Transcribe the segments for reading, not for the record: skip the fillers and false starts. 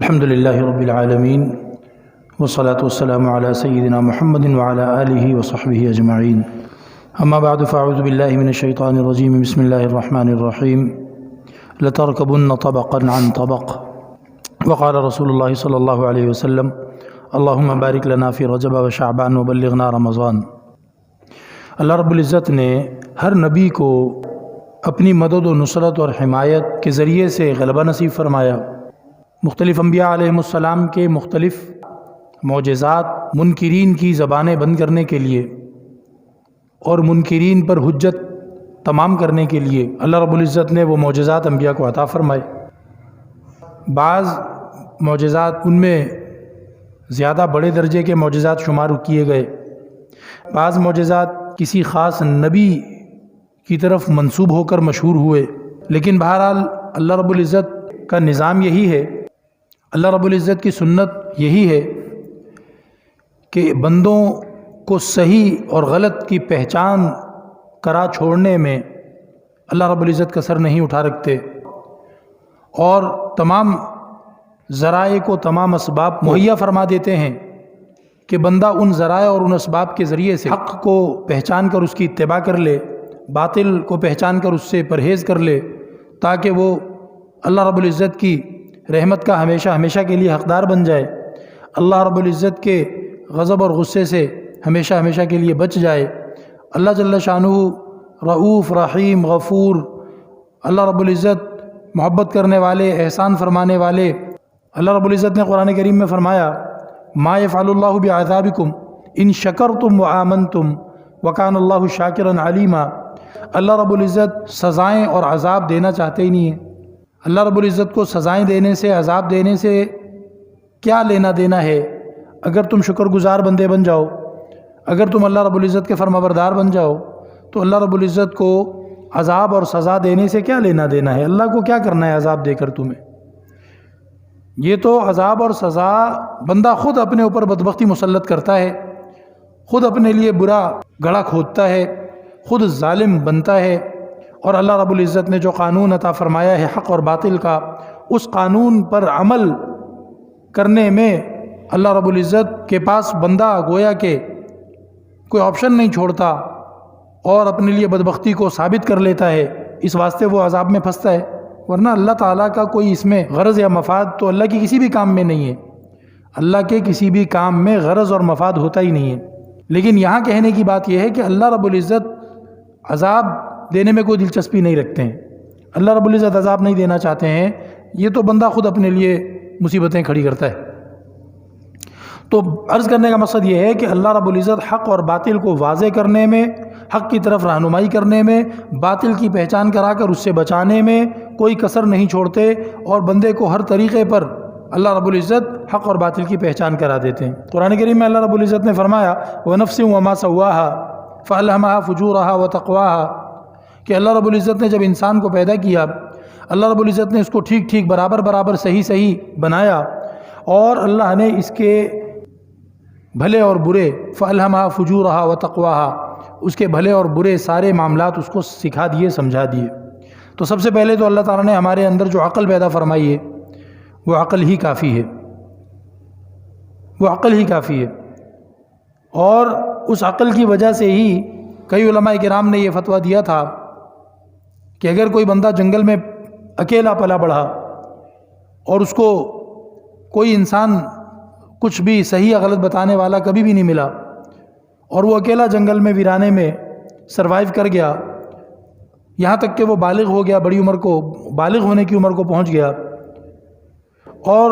الحمد لله رب العالمين والصلاة والسلام على سيدنا محمد وعلى آله وصحبه أجمعين أما بعد فأعوذ بالله من الشيطان الرجيم بسم الله الرحمن الرحيم لتركبن طبقا عن طبق وقال رسول الله صلى الله عليه وسلم اللهم بارك لنا في رجب وشعبان وبلغنا رمضان۔ اللہ رب العزت نے ہر نبی کو اپنی مدد و نصرت اور حمایت کے ذریعے سے غلبہ نصیب فرمایا۔ مختلف انبیاء علیہم السلام کے مختلف معجزات منکرین کی زبانیں بند کرنے کے لیے اور منکرین پر حجت تمام کرنے کے لیے اللہ رب العزت نے وہ معجزات انبیاء کو عطا فرمائے۔ بعض معجزات ان میں زیادہ بڑے درجے کے معجزات شمار کیے گئے، بعض معجزات کسی خاص نبی کی طرف منسوب ہو کر مشہور ہوئے، لیکن بہرحال اللہ رب العزت کا نظام یہی ہے، اللہ رب العزت کی سنت یہی ہے کہ بندوں کو صحیح اور غلط کی پہچان کرا چھوڑنے میں اللہ رب العزت کا سر نہیں اٹھا رکھتے، اور تمام ذرائع کو تمام اسباب مہیا فرما دیتے ہیں کہ بندہ ان ذرائع اور ان اسباب کے ذریعے سے حق کو پہچان کر اس کی اتباع کر لے، باطل کو پہچان کر اس سے پرہیز کر لے، تاکہ وہ اللہ رب العزت کی رحمت کا ہمیشہ ہمیشہ کے لیے حقدار بن جائے، اللہ رب العزت کے غضب اور غصے سے ہمیشہ ہمیشہ کے لیے بچ جائے۔ اللہ جل شانہ رؤوف رحیم غفور، اللہ رب العزت محبت کرنے والے، احسان فرمانے والے۔ اللہ رب العزت نے قرآن کریم میں فرمایا ما یفعل اللہ بعذابکم ان شکرتم وآمنتم وکان اللہ شاکرا علیما۔ اللہ رب العزت سزائیں اور عذاب دینا چاہتے ہی نہیں ہیں۔ اللہ رب العزت کو سزائیں دینے سے، عذاب دینے سے کیا لینا دینا ہے؟ اگر تم شکر گزار بندے بن جاؤ، اگر تم اللہ رب العزت کے فرما بردار بن جاؤ، تو اللہ رب العزت کو عذاب اور سزا دینے سے کیا لینا دینا ہے؟ اللہ کو کیا کرنا ہے عذاب دے کر تمہیں؟ یہ تو عذاب اور سزا بندہ خود اپنے اوپر بدبختی مسلط کرتا ہے، خود اپنے لیے برا گڑھا کھودتا ہے، خود ظالم بنتا ہے۔ اور اللہ رب العزت نے جو قانون عطا فرمایا ہے حق اور باطل کا، اس قانون پر عمل کرنے میں اللہ رب العزت کے پاس بندہ گویا کہ کوئی آپشن نہیں چھوڑتا اور اپنے لیے بدبختی کو ثابت کر لیتا ہے، اس واسطے وہ عذاب میں پھنستا ہے۔ ورنہ اللہ تعالیٰ کا کوئی اس میں غرض یا مفاد تو اللہ کی کسی بھی کام میں نہیں ہے، اللہ کے کسی بھی کام میں غرض اور مفاد ہوتا ہی نہیں ہے۔ لیکن یہاں کہنے کی بات یہ ہے کہ اللہ رب العزت عذاب دینے میں کوئی دلچسپی نہیں رکھتے ہیں، اللہ رب العزت عذاب نہیں دینا چاہتے ہیں، یہ تو بندہ خود اپنے لیے مصیبتیں کھڑی کرتا ہے۔ تو عرض کرنے کا مقصد یہ ہے کہ اللہ رب العزت حق اور باطل کو واضح کرنے میں، حق کی طرف رہنمائی کرنے میں، باطل کی پہچان کرا کر اس سے بچانے میں کوئی کسر نہیں چھوڑتے، اور بندے کو ہر طریقے پر اللہ رب العزت حق اور باطل کی پہچان کرا دیتے ہیں۔ قرآن کریم میں اللہ رب العزت نے فرمایا وَنَفْسٍ وَمَا سَوَّاهَا فَأَلْهَمَهَا فُجُورَهَا وَتَقْوَاهَا، کہ اللہ رب العزت نے جب انسان کو پیدا کیا، اللہ رب العزت نے اس کو ٹھیک ٹھیک برابر برابر صحیح صحیح بنایا، اور اللہ نے اس کے بھلے اور برے فَأَلْهَمَهَا فُجُورَهَا وَتَقْوَاهَا، اس کے بھلے اور برے سارے معاملات اس کو سکھا دیے، سمجھا دیے۔ تو سب سے پہلے تو اللہ تعالیٰ نے ہمارے اندر جو عقل پیدا فرمائی ہے وہ عقل ہی کافی ہے، وہ عقل ہی کافی ہے۔ اور اس عقل کی وجہ سے ہی کئی علماء کرام نے یہ فتویٰ دیا تھا کہ اگر کوئی بندہ جنگل میں اکیلا پلا بڑھا اور اس کو کوئی انسان کچھ بھی صحیح یا غلط بتانے والا کبھی بھی نہیں ملا، اور وہ اکیلا جنگل میں ویرانے میں سروائیو کر گیا، یہاں تک کہ وہ بالغ ہو گیا، بڑی عمر کو، بالغ ہونے کی عمر کو پہنچ گیا، اور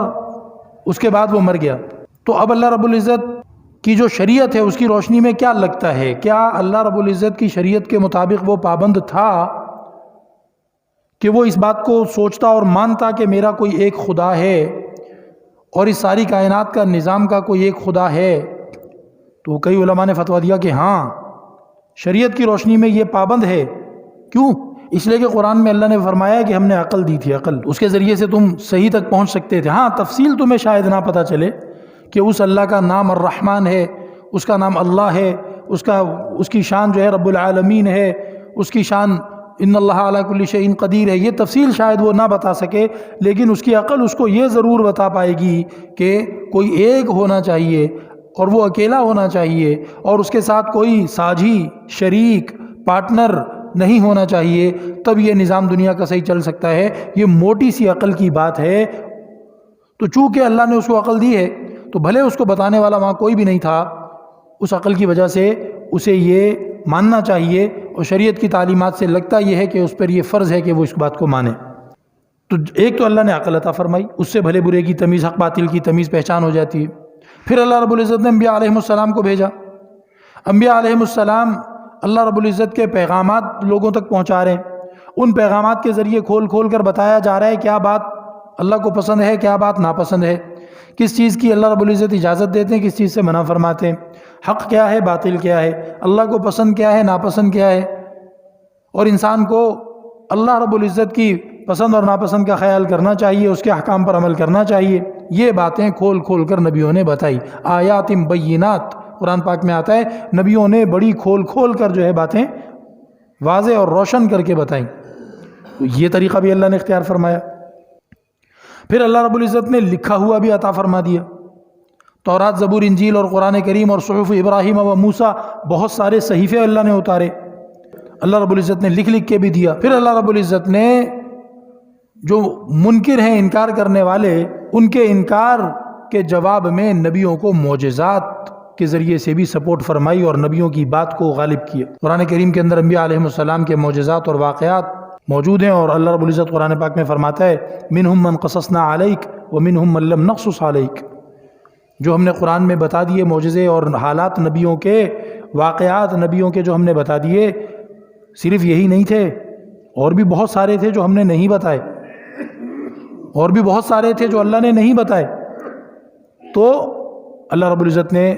اس کے بعد وہ مر گیا، تو اب اللہ رب العزت کی جو شریعت ہے اس کی روشنی میں کیا لگتا ہے؟ کیا اللہ رب العزت کی شریعت کے مطابق وہ پابند تھا کہ وہ اس بات کو سوچتا اور مانتا کہ میرا کوئی ایک خدا ہے اور اس ساری کائنات کا نظام کا کوئی ایک خدا ہے؟ تو کئی علماء نے فتویٰ دیا کہ ہاں، شریعت کی روشنی میں یہ پابند ہے۔ کیوں؟ اس لیے کہ قرآن میں اللہ نے فرمایا کہ ہم نے عقل دی تھی، عقل، اس کے ذریعے سے تم صحیح تک پہنچ سکتے تھے۔ ہاں، تفصیل تمہیں شاید نہ پتہ چلے کہ اس اللہ کا نام الرحمن ہے، اس کا نام اللہ ہے، اس کی شان جو ہے رب العالمین ہے، اس کی شان ان اللہ علی کل شیء قدیر ہے، یہ تفصیل شاید وہ نہ بتا سکے، لیکن اس کی عقل اس کو یہ ضرور بتا پائے گی کہ کوئی ایک ہونا چاہیے اور وہ اکیلا ہونا چاہیے اور اس کے ساتھ کوئی ساجھی، شریک، پارٹنر نہیں ہونا چاہیے، تب یہ نظام دنیا کا صحیح چل سکتا ہے۔ یہ موٹی سی عقل کی بات ہے۔ تو چونکہ اللہ نے اس کو عقل دی ہے تو بھلے اس کو بتانے والا وہاں کوئی بھی نہیں تھا، اس عقل کی وجہ سے اسے یہ ماننا چاہیے، اور شریعت کی تعلیمات سے لگتا یہ ہے کہ اس پر یہ فرض ہے کہ وہ اس بات کو مانے۔ تو ایک تو اللہ نے عقل عطا فرمائی، اس سے بھلے برے کی تمیز، حق باطل کی تمیز پہچان ہو جاتی ہے۔ پھر اللہ رب العزت نے انبیاء علیہ السلام کو بھیجا۔ انبیاء علیہ السلام اللہ رب العزت کے پیغامات لوگوں تک پہنچا رہے ہیں، ان پیغامات کے ذریعے کھول کھول کر بتایا جا رہا ہے کیا بات اللہ کو پسند ہے، کیا بات ناپسند ہے، کس چیز کی اللہ رب العزت اجازت دیتے ہیں، کس چیز سے منع فرماتے ہیں، حق کیا ہے، باطل کیا ہے، اللہ کو پسند کیا ہے، ناپسند کیا ہے، اور انسان کو اللہ رب العزت کی پسند اور ناپسند کا خیال کرنا چاہیے، اس کے احکام پر عمل کرنا چاہیے۔ یہ باتیں کھول کھول کر نبیوں نے بتائی۔ آیات بینات قرآن پاک میں آتا ہے، نبیوں نے بڑی کھول کھول کر جو ہے باتیں واضح اور روشن کر کے بتائیں۔ تو یہ طریقہ بھی اللہ نے اختیار فرمایا۔ پھر اللہ رب العزت نے لکھا ہوا بھی عطا فرما دیا۔ تورات، زبور، انجیل اور قرآن کریم اور صحف ابراہیم و موسیٰ، بہت سارے صحیفے اللہ نے اتارے، اللہ رب العزت نے لکھ لکھ کے بھی دیا۔ پھر اللہ رب العزت نے جو منکر ہیں، انکار کرنے والے، ان کے انکار کے جواب میں نبیوں کو معجزات کے ذریعے سے بھی سپورٹ فرمائی اور نبیوں کی بات کو غالب کیا۔ قرآن کریم کے اندر انبیاء علیہ السلام کے معجزات اور واقعات موجود ہیں، اور اللہ رب العزت قرآن پاک میں فرماتا ہے منہم من قصصنا علیک ومنہم من لم نقصص علیک، جو ہم نے قرآن میں بتا دیے معجزے اور حالات نبیوں کے، واقعات نبیوں کے جو ہم نے بتا دیے، صرف یہی نہیں تھے، اور بھی بہت سارے تھے جو ہم نے نہیں بتائے، اور بھی بہت سارے تھے جو اللہ نے نہیں بتائے۔ تو اللہ رب العزت نے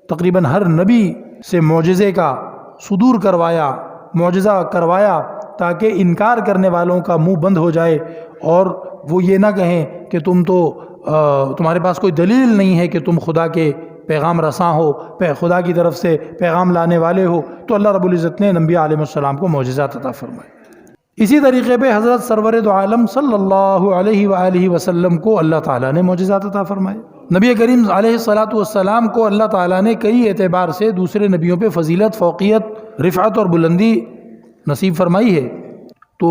تقریباً ہر نبی سے معجزے کا صدور کروایا، معجزہ کروایا، تاکہ انکار کرنے والوں کا منہ بند ہو جائے اور وہ یہ نہ کہیں کہ تمہارے پاس کوئی دلیل نہیں ہے کہ تم خدا کے پیغام رساں ہو، خدا کی طرف سے پیغام لانے والے ہو۔ تو اللہ رب العزت نے انبیاء علیہ السلام کو معجزات عطا فرمائے۔ اسی طریقے پہ حضرت سرور دو عالم صلی اللہ علیہ وآلہ وسلم کو اللہ تعالیٰ نے معجزات عطا فرمائے۔ نبی کریم علیہ السلام کو اللہ تعالیٰ نے کئی اعتبار سے دوسرے نبیوں پہ فضیلت، فوقیت، رفعت اور بلندی نصیب فرمائی ہے۔ تو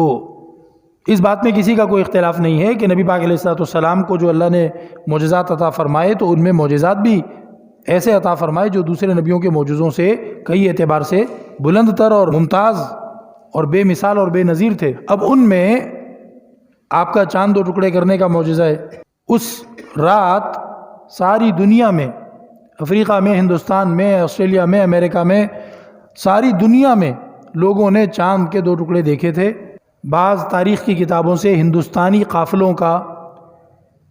اس بات میں کسی کا کوئی اختلاف نہیں ہے کہ نبی پاک علیہ السلام کو جو اللہ نے معجزات عطا فرمائے تو ان میں معجزات بھی ایسے عطا فرمائے جو دوسرے نبیوں کے معجزوں سے کئی اعتبار سے بلند تر اور ممتاز اور بے مثال اور بے نظیر تھے۔ اب ان میں آپ کا چاند دو ٹکڑے کرنے کا معجزہ ہے۔ اس رات ساری دنیا میں، افریقہ میں، ہندوستان میں، آسٹریلیا میں، امریکہ میں، ساری دنیا میں لوگوں نے چاند کے دو ٹکڑے دیکھے تھے۔ بعض تاریخ کی کتابوں سے ہندوستانی قافلوں کا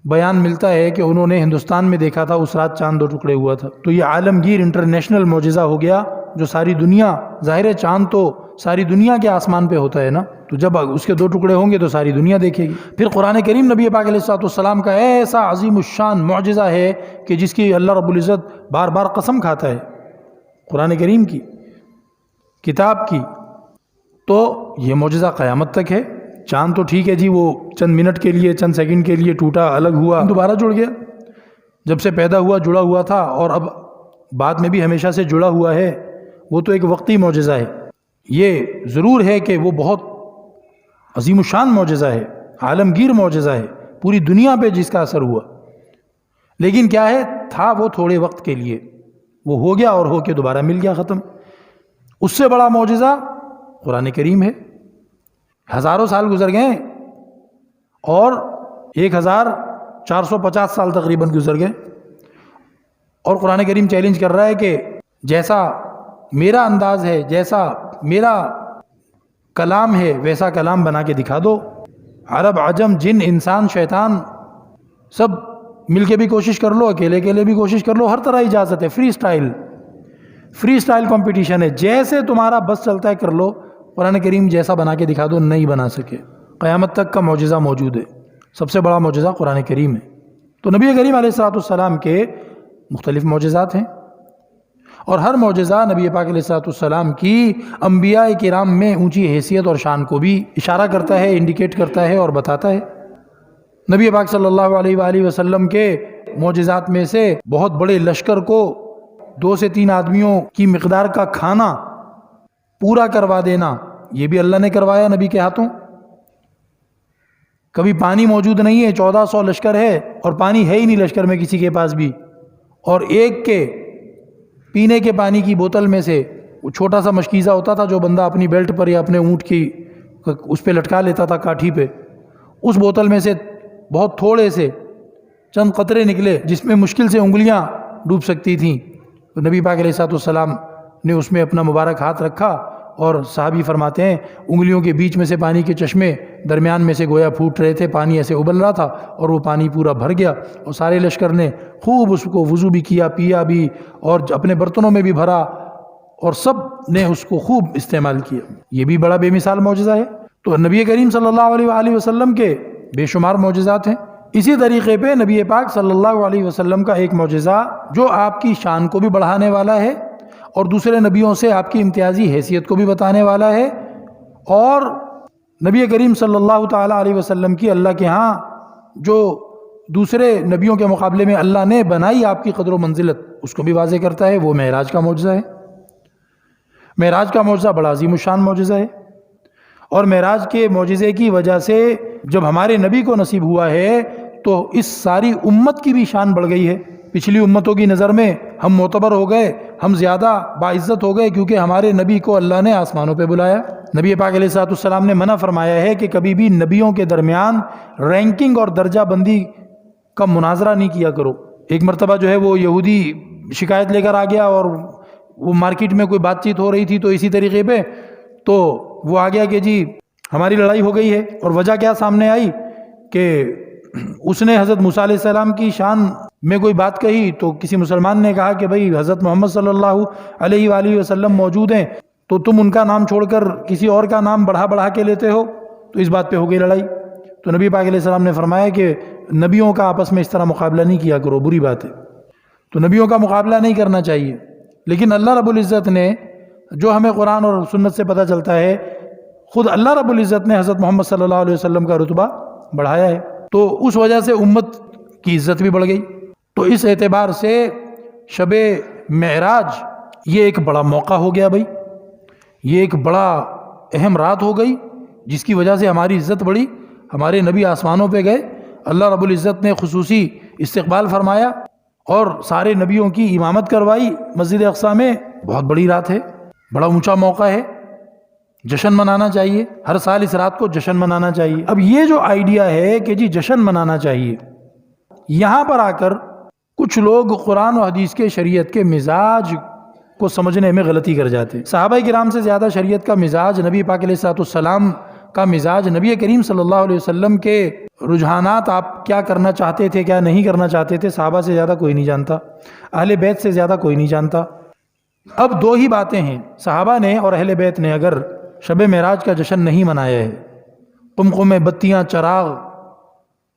بیان ملتا ہے کہ انہوں نے ہندوستان میں دیکھا تھا، اس رات چاند دو ٹکڑے ہوا تھا۔ تو یہ عالمگیر انٹرنیشنل معجزہ ہو گیا جو ساری دنیا، ظاہر ہے چاند تو ساری دنیا کے آسمان پہ ہوتا ہے نا، تو جب اس کے دو ٹکڑے ہوں گے تو ساری دنیا دیکھے گی۔ پھر قرآن کریم نبی پاک علیہ السلام کا ایسا عظیم الشان معجزہ ہے کہ جس کی اللہ رب العزت بار بار قسم کھاتا ہے، قرآن کریم کی کتاب کی۔ تو یہ معجزہ قیامت تک ہے۔ چاند تو ٹھیک ہے جی، وہ چند منٹ کے لیے، چند سیکنڈ کے لیے ٹوٹا، الگ ہوا، دوبارہ جڑ گیا، جب سے پیدا ہوا جڑا ہوا تھا اور اب بعد میں بھی ہمیشہ سے جڑا ہوا ہے، وہ تو ایک وقتی معجزہ ہے۔ یہ ضرور ہے کہ وہ بہت عظیم الشان معجزہ ہے، عالمگیر معجزہ ہے، پوری دنیا پہ جس کا اثر ہوا، لیکن کیا ہے، تھا وہ تھوڑے وقت کے لیے، وہ ہو گیا اور ہو کے دوبارہ مل گیا، ختم۔ اس سے بڑا معجزہ قرآن کریم ہے۔ ہزاروں سال گزر گئے اور 1450 سال تقریباً گزر گئے، اور قرآن کریم چیلنج کر رہا ہے کہ جیسا میرا انداز ہے، جیسا میرا کلام ہے، ویسا کلام بنا کے دکھا دو۔ عرب، عجم، جن، انسان، شیطان، سب مل کے بھی کوشش کر لو، اکیلے اکیلے بھی کوشش کر لو، ہر طرح اجازت ہے۔ فری سٹائل کمپٹیشن ہے، جیسے تمہارا بس چلتا ہے کر لو۔ قرآن کریم جیسا بنا کے دکھا دو، نہیں بنا سکے۔ قیامت تک کا معجزہ موجود ہے، سب سے بڑا معجزہ قرآن کریم ہے۔ تو نبی کریم علیہ السلام کے مختلف معجزات ہیں، اور ہر معجزہ نبی پاک علیہ السلام کی انبیاء کرام میں اونچی حیثیت اور شان کو بھی اشارہ کرتا ہے، انڈیکیٹ کرتا ہے اور بتاتا ہے۔ نبی پاک صلی اللہ علیہ وآلہ وسلم کے معجزات میں سے بہت بڑے لشکر کو 2 سے 3 آدمیوں کی مقدار کا کھانا پورا کروا دینا، یہ بھی اللہ نے کروایا نبی کے ہاتھوں۔ کبھی پانی موجود نہیں ہے، 1400 لشکر ہے اور پانی ہے ہی نہیں لشکر میں کسی کے پاس بھی، اور ایک کے پینے کے پانی کی بوتل میں سے، وہ چھوٹا سا مشکیزہ ہوتا تھا جو بندہ اپنی بیلٹ پر یا اپنے اونٹ کی اس پہ لٹکا لیتا تھا کاٹھی پہ، اس بوتل میں سے بہت تھوڑے سے چند قطرے نکلے جس میں مشکل سے انگلیاں ڈوب سکتی تھیں۔ تو نبی پاک علیہ السلام نے اس میں اپنا مبارک ہاتھ رکھا اور صحابی فرماتے ہیں انگلیوں کے بیچ میں سے پانی کے چشمے درمیان میں سے گویا پھوٹ رہے تھے، پانی ایسے ابل رہا تھا اور وہ پانی پورا بھر گیا، اور سارے لشکر نے خوب اس کو وضو بھی کیا، پیا بھی، اور اپنے برتنوں میں بھی بھرا، اور سب نے اس کو خوب استعمال کیا۔ یہ بھی بڑا بے مثال معجزہ ہے۔ تو نبی کریم صلی اللہ علیہ وآلہ وسلم کے بے شمار معجزات ہیں۔ اسی طریقے پہ نبی پاک صلی اللہ علیہ وسلم کا ایک معجزہ جو آپ کی شان کو بھی بڑھانے والا ہے اور دوسرے نبیوں سے آپ کی امتیازی حیثیت کو بھی بتانے والا ہے، اور نبی کریم صلی اللہ تعالیٰ علیہ وسلم کی اللہ کے ہاں جو دوسرے نبیوں کے مقابلے میں اللہ نے بنائی آپ کی قدر و منزلت، اس کو بھی واضح کرتا ہے۔ وہ معراج کا معجزہ ہے۔ معراج کا معجزہ بڑا عظیم الشان معجزہ ہے، اور معراج کے معجزے کی وجہ سے جب ہمارے نبی کو نصیب ہوا ہے تو اس ساری امت کی بھی شان بڑھ گئی ہے۔ پچھلی امتوں کی نظر میں ہم معتبر ہو گئے، ہم زیادہ باعزت ہو گئے، کیونکہ ہمارے نبی کو اللہ نے آسمانوں پہ بلایا۔ نبی پاک علیہ السلام نے منع فرمایا ہے کہ کبھی بھی نبیوں کے درمیان رینکنگ اور درجہ بندی کا مناظرہ نہیں کیا کرو۔ ایک مرتبہ جو ہے وہ یہودی شکایت لے کر آ گیا، اور وہ مارکیٹ میں کوئی بات چیت ہو رہی تھی، تو اسی طریقے پہ تو وہ آ گیا کہ جی ہماری لڑائی ہو گئی ہے، اور وجہ کیا سامنے آئی کہ اس نے حضرت موسیٰ علیہ السلام کی شان میں کوئی بات کہی، تو کسی مسلمان نے کہا کہ بھئی حضرت محمد صلی اللہ علیہ وآلہ وسلم موجود ہیں، تو تم ان کا نام چھوڑ کر کسی اور کا نام بڑھا کے لیتے ہو، تو اس بات پہ ہو گئی لڑائی۔ تو نبی پاک علیہ السلام نے فرمایا کہ نبیوں کا آپس میں اس طرح مقابلہ نہیں کیا کرو، بری بات ہے۔ تو نبیوں کا مقابلہ نہیں کرنا چاہیے، لیکن اللہ رب العزت نے جو ہمیں قرآن اور سنت سے پتہ چلتا ہے، خود اللہ رب العزت نے حضرت محمد صلی اللہ علیہ وسلم کا رتبہ بڑھایا ہے، تو اس وجہ سے امت کی عزت بھی بڑھ گئی۔ تو اس اعتبار سے شب معراج یہ ایک بڑا موقع ہو گیا بھائی، یہ ایک بڑا اہم رات ہو گئی جس کی وجہ سے ہماری عزت بڑھی، ہمارے نبی آسمانوں پہ گئے، اللہ رب العزت نے خصوصی استقبال فرمایا اور سارے نبیوں کی امامت کروائی مسجد اقصیٰ میں۔ بہت بڑی رات ہے، بڑا اونچا موقع ہے، جشن منانا چاہیے، ہر سال اس رات کو جشن منانا چاہیے۔ اب یہ جو آئیڈیا ہے کہ جی جشن منانا چاہیے، یہاں پر آ کر کچھ لوگ قرآن و حدیث کے شریعت کے مزاج کو سمجھنے میں غلطی کر جاتے ہیں۔ صحابہ کرام سے زیادہ شریعت کا مزاج، نبی پاک علیہ السلام کا مزاج، نبی کریم صلی اللہ علیہ وسلم کے رجحانات، آپ کیا کرنا چاہتے تھے کیا نہیں کرنا چاہتے تھے، صحابہ سے زیادہ کوئی نہیں جانتا، اہل بیت سے زیادہ کوئی نہیں جانتا۔ اب دو ہی باتیں ہیں، صحابہ نے اور اہل بیت نے اگر شب معراج کا جشن نہیں منایا ہے، قمقمے، بتیاں، چراغ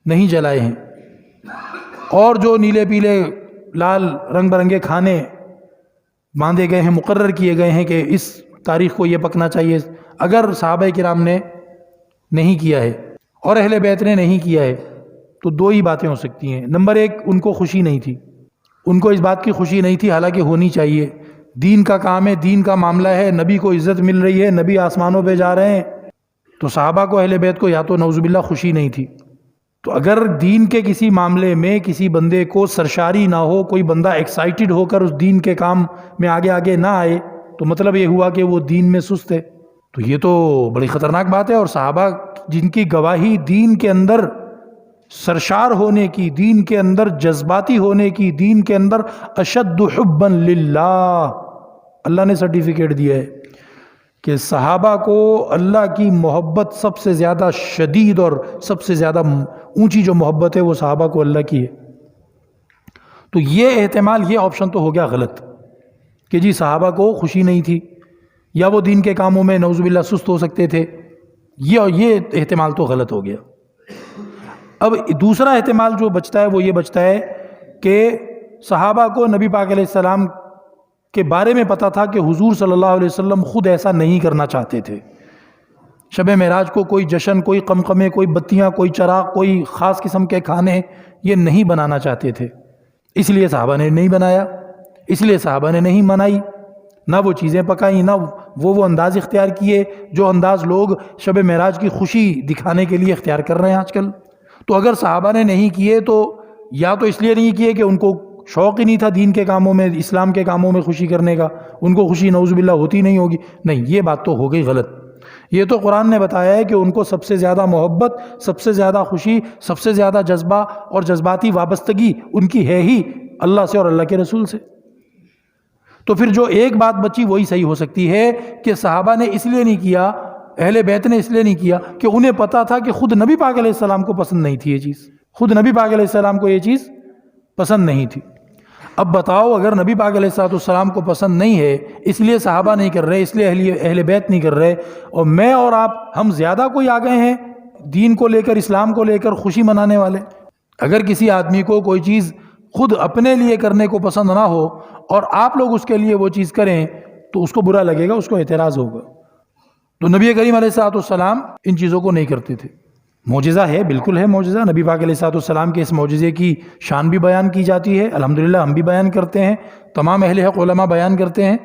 نہیں جلائے ہیں، اور جو نیلے پیلے لال رنگ برنگے کھانے باندھے گئے ہیں، مقرر کیے گئے ہیں کہ اس تاریخ کو یہ پکنا چاہیے، اگر صحابہ کرام نے نہیں کیا ہے اور اہل بیت نے نہیں کیا ہے، تو دو ہی باتیں ہو سکتی ہیں۔ نمبر ایک، ان کو خوشی نہیں تھی، ان کو اس بات کی خوشی نہیں تھی، حالانکہ ہونی چاہیے، دین کا کام ہے، دین کا معاملہ ہے، نبی کو عزت مل رہی ہے، نبی آسمانوں پہ جا رہے ہیں، تو صحابہ کو اہل بیت کو یا تو نعوذ باللہ خوشی نہیں تھی۔ تو اگر دین کے کسی معاملے میں کسی بندے کو سرشاری نہ ہو، کوئی بندہ ایکسائٹڈ ہو کر اس دین کے کام میں آگے نہ آئے، تو مطلب یہ ہوا کہ وہ دین میں سست ہے۔ تو یہ تو بڑی خطرناک بات ہے، اور صحابہ جن کی گواہی دین کے اندر سرشار ہونے کی، دین کے اندر جذباتی ہونے کی، دین کے اندر اشد حبا للہ، اللہ نے سرٹیفکیٹ دیا ہے کہ صحابہ کو اللہ کی محبت سب سے زیادہ شدید اور سب سے زیادہ اونچی جو محبت ہے وہ صحابہ کو اللہ کی ہے۔ تو یہ احتمال، یہ آپشن تو ہو گیا غلط کہ جی صحابہ کو خوشی نہیں تھی یا وہ دین کے کاموں میں نعوذ باللہ سست ہو سکتے تھے، یہ احتمال تو غلط ہو گیا۔ اب دوسرا احتمال جو بچتا ہے وہ یہ بچتا ہے کہ صحابہ کو نبی پاک علیہ السلام کے بارے میں پتہ تھا کہ حضور صلی اللہ علیہ وسلم خود ایسا نہیں کرنا چاہتے تھے. شب معراج کو کوئی جشن، کوئی قمقمے، کوئی بتیاں، کوئی چراغ، کوئی خاص قسم کے کھانے یہ نہیں بنانا چاہتے تھے. اس لیے صحابہ نے نہیں بنایا، اس لیے صحابہ نے نہیں منائی، نہ وہ چیزیں پکائیں، نہ وہ انداز اختیار کیے جو انداز لوگ شب معراج کی خوشی دکھانے کے لیے اختیار کر رہے ہیں آج کل. تو اگر صحابہ نے نہیں کیے تو یا تو اس لیے نہیں کیے کہ ان کو شوق ہی نہیں تھا دین کے کاموں میں، اسلام کے کاموں میں خوشی کرنے کا، ان کو خوشی نعوذ باللہ ہوتی نہیں ہوگی. نہیں، یہ بات تو ہو گئی غلط. یہ تو قرآن نے بتایا ہے کہ ان کو سب سے زیادہ محبت، سب سے زیادہ خوشی، سب سے زیادہ جذبہ اور جذباتی وابستگی ان کی ہے ہی اللہ سے اور اللہ کے رسول سے. تو پھر جو ایک بات بچی وہی صحیح ہو سکتی ہے کہ صحابہ نے اس لیے نہیں کیا، اہل بیت نے اس لیے نہیں کیا کہ انہیں پتا تھا کہ خود نبی پاک علیہ السلام کو پسند نہیں تھی یہ چیز، خود نبی پاک علیہ السلام کو یہ چیز پسند نہیں تھی. اب بتاؤ، اگر نبی پاک علیہ السلام کو پسند نہیں ہے، اس لیے صحابہ نہیں کر رہے، اس لیے اہل بیت نہیں کر رہے، اور میں اور آپ ہم زیادہ کوئی آ گئے ہیں دین کو لے کر، اسلام کو لے کر خوشی منانے والے. اگر کسی آدمی کو کوئی چیز خود اپنے لیے کرنے کو پسند نہ ہو اور آپ لوگ اس کے لیے وہ چیز کریں تو اس کو برا لگے گا، اس کو اعتراض ہوگا. تو نبی کریم علیہ السلام ان چیزوں کو نہیں کرتے تھے. معجزہ ہے، بالکل ہے معجزہ. نبی پاک علیہ السلام کے اس معجزے کی شان بھی بیان کی جاتی ہے، الحمدللہ ہم بھی بیان کرتے ہیں، تمام اہل حق علماء بیان کرتے ہیں.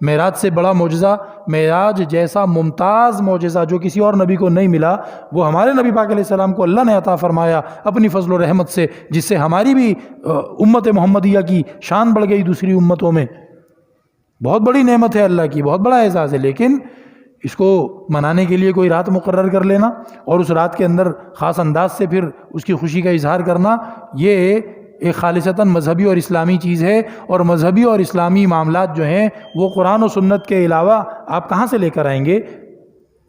معراج سے بڑا معجزہ، معراج جیسا ممتاز معجزہ جو کسی اور نبی کو نہیں ملا، وہ ہمارے نبی پاک علیہ السلام کو اللہ نے عطا فرمایا اپنی فضل و رحمت سے، جس سے ہماری بھی امت محمدیہ کی شان بڑھ گئی دوسری امتوں میں. بہت بڑی نعمت ہے اللہ کی، بہت بڑا اعزاز ہے. لیکن اس کو منانے کے لیے کوئی رات مقرر کر لینا اور اس رات کے اندر خاص انداز سے پھر اس کی خوشی کا اظہار کرنا، یہ ایک خالصتاً مذہبی اور اسلامی چیز ہے. اور مذہبی اور اسلامی معاملات جو ہیں وہ قرآن و سنت کے علاوہ آپ کہاں سے لے کر آئیں گے؟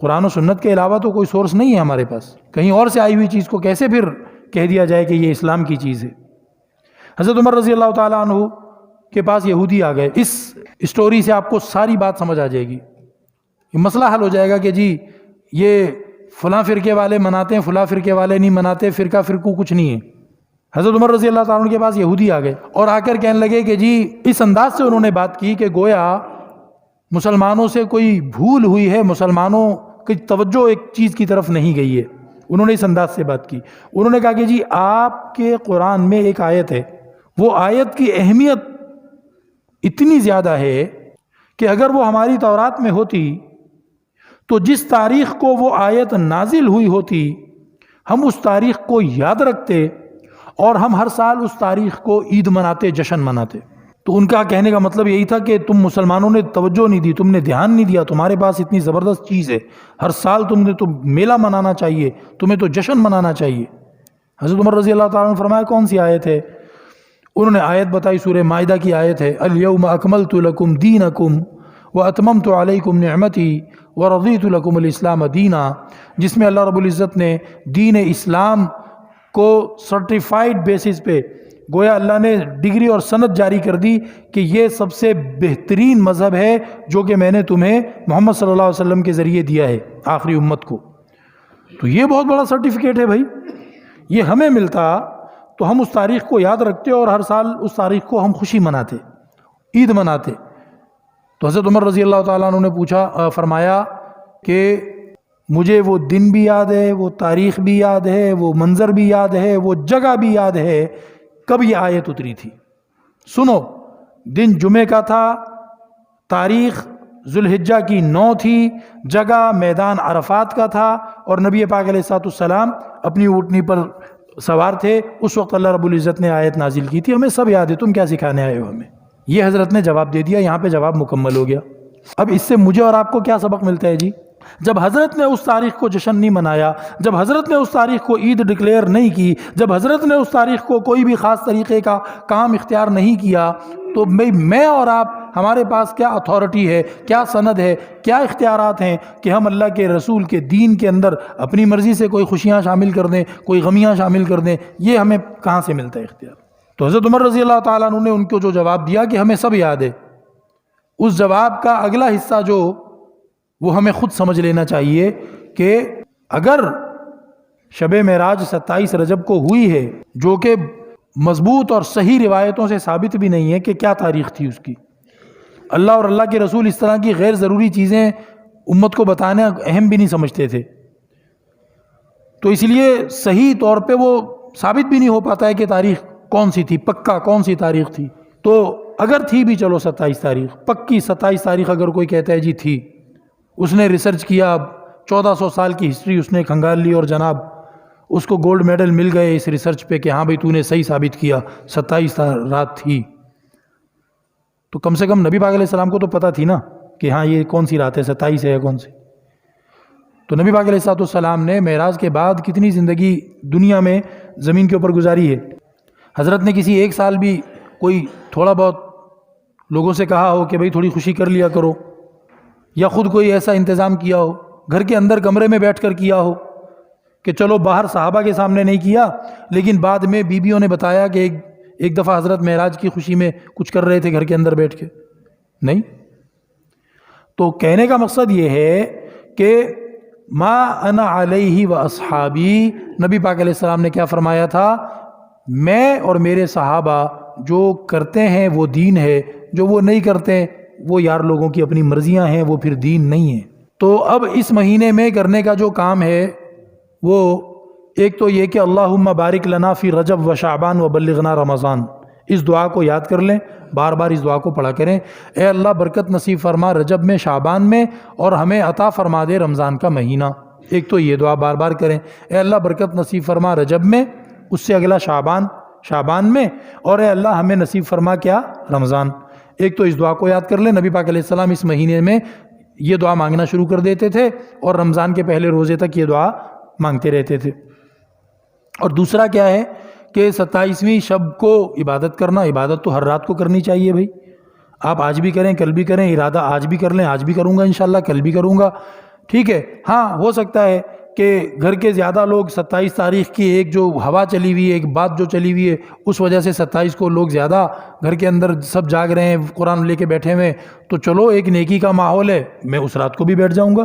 قرآن و سنت کے علاوہ تو کوئی سورس نہیں ہے ہمارے پاس. کہیں اور سے آئی ہوئی چیز کو کیسے پھر کہہ دیا جائے کہ یہ اسلام کی چیز ہے؟ حضرت عمر رضی اللہ تعالیٰ عنہ کے پاس یہودی آ گئے. اس اسٹوری سے آپ کو ساری بات سمجھ آ جائے گی، یہ مسئلہ حل ہو جائے گا کہ جی یہ فلاں فرقے والے مناتے ہیں، فلاں فرقے والے نہیں مناتے، فرقہ فرقو کچھ نہیں ہے. حضرت عمر رضی اللہ تعالیٰ عنہ کے پاس یہودی آ گئے اور آ کر کہنے لگے کہ جی اس انداز سے انہوں نے بات کی کہ گویا مسلمانوں سے کوئی بھول ہوئی ہے، مسلمانوں کی توجہ ایک چیز کی طرف نہیں گئی ہے. انہوں نے اس انداز سے بات کی. انہوں نے کہا کہ جی آپ کے قرآن میں ایک آیت ہے، وہ آیت کی اہمیت اتنی زیادہ ہے کہ اگر وہ ہماری تورات میں ہوتی تو جس تاریخ کو وہ آیت نازل ہوئی ہوتی ہم اس تاریخ کو یاد رکھتے اور ہم ہر سال اس تاریخ کو عید مناتے، جشن مناتے. تو ان کا کہنے کا مطلب یہی تھا کہ تم مسلمانوں نے توجہ نہیں دی، تم نے دھیان نہیں دیا، تمہارے پاس اتنی زبردست چیز ہے، ہر سال تم نے تو میلہ منانا چاہیے، تمہیں تو جشن منانا چاہیے. حضرت عمر رضی اللہ تعالیٰ نے فرمایا کون سی آیت ہے؟ انہوں نے آیت بتائی، سورہ مائدہ کی آیت ہے، الیوم اکملت لکم دینکم واتممت علیکم نعمتی ورضیت لکم الاسلام دینا، جس میں اللہ رب العزت نے دین اسلام کو سرٹیفائیڈ بیسس پہ گویا اللہ نے ڈگری اور سند جاری کر دی کہ یہ سب سے بہترین مذہب ہے جو کہ میں نے تمہیں محمد صلی اللہ علیہ وسلم کے ذریعے دیا ہے آخری امت کو. تو یہ بہت بڑا سرٹیفکیٹ ہے بھائی. یہ ہمیں ملتا تو ہم اس تاریخ کو یاد رکھتے اور ہر سال اس تاریخ کو ہم خوشی مناتے، عید مناتے. تو حضرت عمر رضی اللہ تعالیٰ عنہ نے فرمایا کہ مجھے وہ دن بھی یاد ہے، وہ تاریخ بھی یاد ہے، وہ منظر بھی یاد ہے، وہ جگہ بھی یاد ہے کب یہ آیت اتری تھی. سنو، دن جمعہ کا تھا، تاریخ ذوالحجہ کی 9 تھی، جگہ میدان عرفات کا تھا، اور نبی پاک علیہ السلام اپنی اونٹنی پر سوار تھے. اس وقت اللہ رب العزت نے آیت نازل کی تھی. ہمیں سب یاد ہے، تم کیا سکھانے آئے ہو ہمیں؟ یہ حضرت نے جواب دے دیا. یہاں پہ جواب مکمل ہو گیا. اب اس سے مجھے اور آپ کو کیا سبق ملتا ہے جی؟ جب حضرت نے اس تاریخ کو جشن نہیں منایا، جب حضرت نے اس تاریخ کو عید ڈکلیئر نہیں کی، جب حضرت نے اس تاریخ کو کوئی بھی خاص طریقے کا کام اختیار نہیں کیا، تو میں اور آپ، ہمارے پاس کیا اتھارٹی ہے، کیا سند ہے، کیا اختیارات ہیں کہ ہم اللہ کے رسول کے دین کے اندر اپنی مرضی سے کوئی خوشیاں شامل کر دیں، کوئی غمیاں شامل کر دیں؟ یہ ہمیں کہاں سے ملتا ہے اختیار؟ تو حضرت عمر رضی اللہ تعالیٰ عنہ نے ان کو جو جواب دیا کہ ہمیں سب یاد ہے، اس جواب کا اگلا حصہ جو وہ ہمیں خود سمجھ لینا چاہیے کہ اگر شب معراج 27 رجب کو ہوئی ہے، جو کہ مضبوط اور صحیح روایتوں سے ثابت بھی نہیں ہے کہ کیا تاریخ تھی اس کی، اللہ اور اللہ کے رسول اس طرح کی غیر ضروری چیزیں امت کو بتانا اہم بھی نہیں سمجھتے تھے، تو اس لیے صحیح طور پہ وہ ثابت بھی نہیں ہو پاتا ہے کہ تاریخ کون سی تھی، پکا کون سی تاریخ تھی۔ تو اگر تھی بھی چلو 27 تاریخ، پکی 27 تاریخ اگر کوئی کہتا ہے جی تھی، اس نے ریسرچ کیا، 1400 سال کی ہسٹری اس نے کھنگال لی اور جناب اس کو گولڈ میڈل مل گئے اس ریسرچ پہ کہ ہاں بھئی تو نے صحیح ثابت کیا 27 رات تھی، تو کم سے کم نبی پاک علیہ السلام کو تو پتہ تھی نا کہ ہاں یہ کون سی رات ہے، 27 ہے یا کون سی۔ تو نبی پاک علیہ السلام نے معراج کے بعد کتنی زندگی دنیا میں زمین کے اوپر گزاری ہے۔ حضرت نے کسی ایک سال بھی کوئی تھوڑا بہت لوگوں سے کہا ہو کہ بھئی تھوڑی خوشی کر لیا کرو، یا خود کوئی ایسا انتظام کیا ہو، گھر کے اندر کمرے میں بیٹھ کر کیا ہو کہ چلو باہر صحابہ کے سامنے نہیں کیا، لیکن بعد میں بیویوں نے بتایا کہ ایک دفعہ حضرت معراج کی خوشی میں کچھ کر رہے تھے گھر کے اندر بیٹھ کے؟ نہیں۔ تو کہنے کا مقصد یہ ہے کہ ما انا علیہ و اصحابی، نبی پاک علیہ السلام نے کیا فرمایا تھا؟ میں اور میرے صحابہ جو کرتے ہیں وہ دین ہے، جو وہ نہیں کرتے وہ یار لوگوں کی اپنی مرضیاں ہیں، وہ پھر دین نہیں ہے۔ تو اب اس مہینے میں کرنے کا جو کام ہے وہ ایک تو یہ کہ اللہم بارک لنا فی رجب و شعبان و بلغنا رمضان، اس دعا کو یاد کر لیں، بار بار اس دعا کو پڑھا کریں، اے اللہ برکت نصیب فرما رجب میں، شعبان میں، اور ہمیں عطا فرما دے رمضان کا مہینہ۔ ایک تو یہ دعا بار بار کریں، اے اللہ برکت نصیب فرما رجب میں، اس سے اگلا شعبان میں، اور اے اللہ ہمیں نصیب فرما کیا؟ رمضان۔ ایک تو اس دعا کو یاد کر لیں، نبی پاک علیہ السلام اس مہینے میں یہ دعا مانگنا شروع کر دیتے تھے اور رمضان کے پہلے روزے تک یہ دعا مانگتے رہتے تھے۔ اور دوسرا کیا ہے کہ 27ویں شب کو عبادت کرنا، عبادت تو ہر رات کو کرنی چاہیے بھائی، آپ آج بھی کریں کل بھی کریں، ارادہ آج بھی کر لیں، آج بھی کروں گا انشاءاللہ، کل بھی کروں گا، ٹھیک ہے۔ ہاں ہو سکتا ہے کہ گھر کے زیادہ لوگ 27 تاریخ کی ایک جو ہوا چلی ہوئی ہے، ایک بات جو چلی ہوئی ہے، اس وجہ سے 27 کو لوگ زیادہ گھر کے اندر سب جاگ رہے ہیں، قرآن لے کے بیٹھے ہوئے، تو چلو ایک نیکی کا ماحول ہے، میں اس رات کو بھی بیٹھ جاؤں گا۔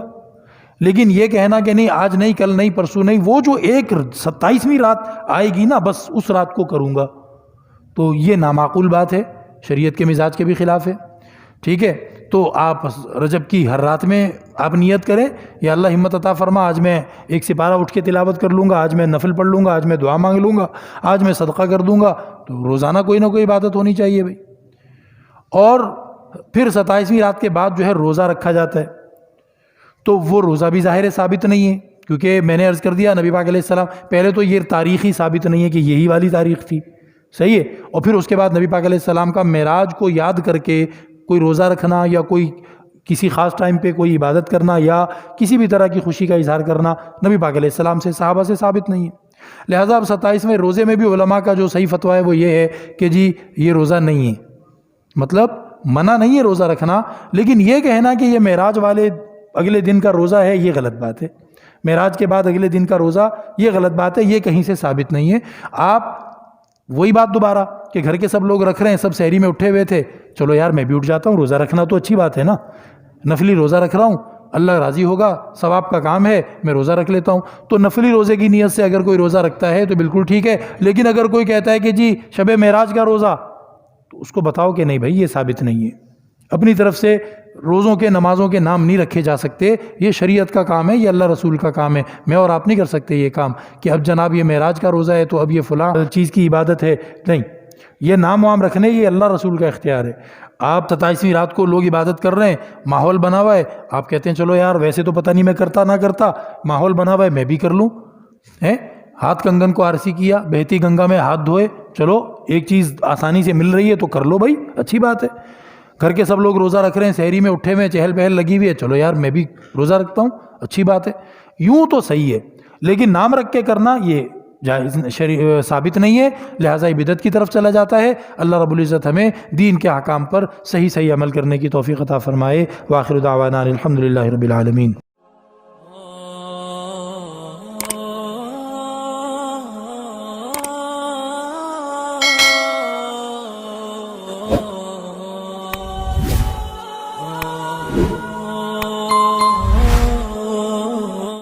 لیکن یہ کہنا کہ نہیں آج نہیں کل نہیں پرسوں نہیں، وہ جو ایک 27ویں رات آئے گی نا بس اس رات کو کروں گا، تو یہ نامعقول بات ہے، شریعت کے مزاج کے بھی خلاف ہے، ٹھیک ہے۔ تو آپ رجب کی ہر رات میں آپ نیت کریں، یا اللہ ہمت عطا فرما آج میں ایک سپارہ اٹھ کے تلاوت کر لوں گا، آج میں نفل پڑھ لوں گا، آج میں دعا مانگ لوں گا، آج میں صدقہ کر دوں گا، تو روزانہ کوئی نہ کوئی عبادت ہونی چاہیے بھائی۔ اور پھر 27ویں رات کے بعد جو ہے روزہ رکھا جاتا ہے، تو وہ روزہ بھی ظاہر ثابت نہیں ہے، کیونکہ میں نے عرض کر دیا نبی پاک علیہ السلام پہلے تو یہ تاریخی ثابت نہیں ہے کہ یہی والی تاریخ تھی، صحیح ہے، اور پھر اس کے بعد نبی پاک علیہ السلام کا معراج کو یاد کر کے کوئی روزہ رکھنا یا کوئی کسی خاص ٹائم پہ کوئی عبادت کرنا یا کسی بھی طرح کی خوشی کا اظہار کرنا نبی پاک علیہ السلام سے، صحابہ سے ثابت نہیں ہے۔ لہٰذا اب 27ویں روزے میں بھی علماء کا جو صحیح فتویٰ ہے وہ یہ ہے کہ جی یہ روزہ نہیں ہے، مطلب منع نہیں ہے روزہ رکھنا، لیکن یہ کہنا کہ یہ معراج والے اگلے دن کا روزہ ہے یہ غلط بات ہے، معراج کے بعد اگلے دن کا روزہ یہ غلط بات ہے، یہ کہیں سے ثابت نہیں ہے۔ آپ وہی بات دوبارہ کہ گھر کے سب لوگ رکھ رہے ہیں، سب سحری میں اٹھے ہوئے تھے، چلو یار میں بھی اٹھ جاتا ہوں، روزہ رکھنا تو اچھی بات ہے نا، نفلی روزہ رکھ رہا ہوں، اللہ راضی ہوگا، ثواب کا کام ہے، میں روزہ رکھ لیتا ہوں۔ تو نفلی روزے کی نیت سے اگر کوئی روزہ رکھتا ہے تو بالکل ٹھیک ہے، لیکن اگر کوئی کہتا ہے کہ جی شب معراج کا روزہ، تو اس کو بتاؤ کہ نہیں بھائی یہ ثابت نہیں ہے، اپنی طرف سے روزوں کے نمازوں کے نام نہیں رکھے جا سکتے، یہ شریعت کا کام ہے، یہ اللہ رسول کا کام ہے، میں اور آپ نہیں کر سکتے یہ کام کہ اب جناب یہ معراج کا روزہ ہے تو اب یہ فلاں چیز کی عبادت ہے، نہیں، یہ نام وام رکھنے یہ اللہ رسول کا اختیار ہے۔ آپ 27ویں رات کو لوگ عبادت کر رہے ہیں، ماحول بنا ہوا ہے، آپ کہتے ہیں چلو یار ویسے تو پتہ نہیں میں کرتا نہ کرتا، ماحول بنا ہوا ہے میں بھی کر لوں، ہاتھ کنگن کو آرسی کیا، بہتی گنگا میں ہاتھ دھوئے، چلو ایک چیز آسانی سے مل رہی ہے تو کر لو بھائی، اچھی بات ہے۔ گھر کے سب لوگ روزہ رکھ رہے ہیں، سحری میں اٹھے ہوئے، چہل پہل لگی ہوئی ہے، چلو یار میں بھی روزہ رکھتا ہوں، اچھی بات ہے، یوں تو صحیح ہے، لیکن نام رکھ کے کرنا یہ جائز ثابت نہیں ہے، لہٰذا یہ بدعت کی طرف چلا جاتا ہے۔ اللہ رب العزت ہمیں دین کے احکام پر صحیح عمل کرنے کی توفیق عطا فرمائے۔ وآخر دعوانا الحمدللہ رب العالمین۔